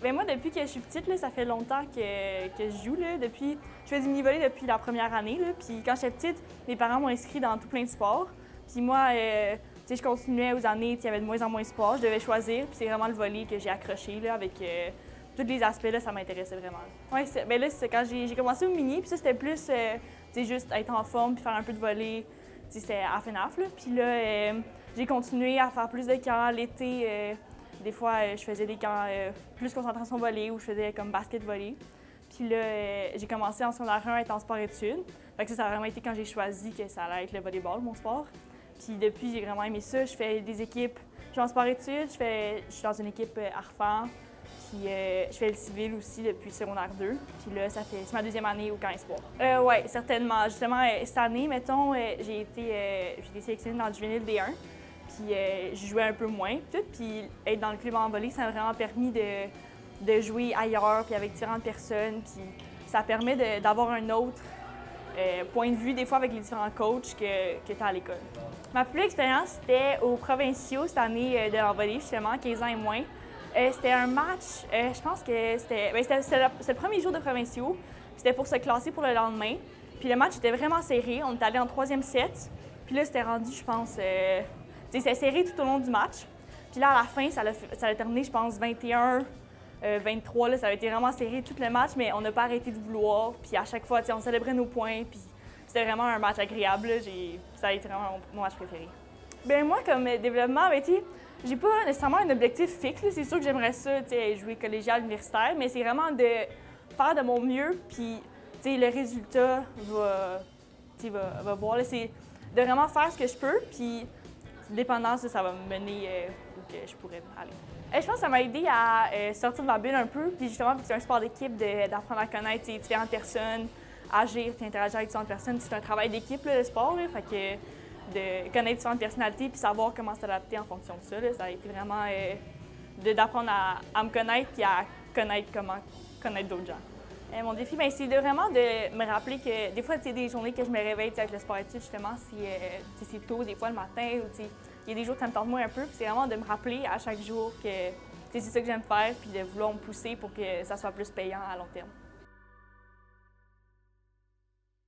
Ben moi, depuis que je suis petite, là, ça fait longtemps que je joue. Là. Je fais du mini-volley depuis la première année. Là. Puis quand j'étais petite, mes parents m'ont inscrit dans tout plein de sports. Puis moi, je continuais aux années, il y avait de moins en moins de sports. Je devais choisir. Puis c'est vraiment le volley que j'ai accroché là, avec tous les aspects. Là, ça m'intéressait vraiment. Ouais, ben là, c'est quand j'ai commencé au mini. Puis ça, c'était plus juste être en forme puis faire un peu de volley. C'était à FNAF. Là. Puis là, j'ai continué à faire plus de camps l'été. Des fois, je faisais des camps plus concentration volley ou je faisais comme basket volley. Puis là, j'ai commencé en secondaire 1 à être en sport-études. Fait que ça a vraiment été quand j'ai choisi que ça allait être le volleyball, mon sport. Puis depuis, j'ai vraiment aimé ça. Je fais des équipes, je suis en sport-études, je suis dans une équipe ARFAN. Puis je fais le civil aussi depuis secondaire 2. Puis là, c'est ma deuxième année au camp espoir. Oui, certainement. Justement, cette année, mettons, j'ai été sélectionnée dans le juvénile D1. Puis je jouais un peu moins, puis être dans le club en volley, ça m'a vraiment permis de jouer ailleurs, puis avec différentes personnes, puis ça permet d'avoir un autre point de vue, des fois avec les différents coachs que tu as à l'école. Ma plus belle expérience, c'était aux provinciaux cette année de en volley, justement, 15 ans et moins. C'était un match, je pense que c'était le premier jour de provinciaux, c'était pour se classer pour le lendemain. Puis le match était vraiment serré, on est allé en troisième set, puis là, c'était rendu, je pense, c'est serré tout au long du match. Puis là, à la fin, ça a terminé, je pense, 21, 23. Là, ça a été vraiment serré tout le match, mais on n'a pas arrêté de vouloir. Puis à chaque fois, on célébrait nos points. Puis c'était vraiment un match agréable. Là. Ça a été vraiment mon match préféré. Bien, moi, comme développement, j'ai pas nécessairement un objectif fixe. C'est sûr que j'aimerais ça, jouer collégial, universitaire, mais c'est vraiment de faire de mon mieux. Puis le résultat va voir. C'est de vraiment faire ce que je peux. Puis dépendant, ça va me mener où que je pourrais aller. Je pense que ça m'a aidé à sortir de ma bulle un peu, puis justement, vu que c'est un sport d'équipe, d'apprendre à connaître différentes personnes, agir, puis interagir avec différentes personnes. C'est un travail d'équipe, le sport, là, fait que de connaître différentes personnalités, puis savoir comment s'adapter en fonction de ça, là, ça a été vraiment d'apprendre à me connaître, puis à connaître comment connaître d'autres gens. Mon défi, c'est vraiment de me rappeler que des fois, des journées que je me réveille avec le sport-études, justement, c'est tôt, des fois le matin, ou il y a des jours que ça me tente moins un peu. C'est vraiment de me rappeler à chaque jour que c'est ça que j'aime faire, puis de vouloir me pousser pour que ça soit plus payant à long terme.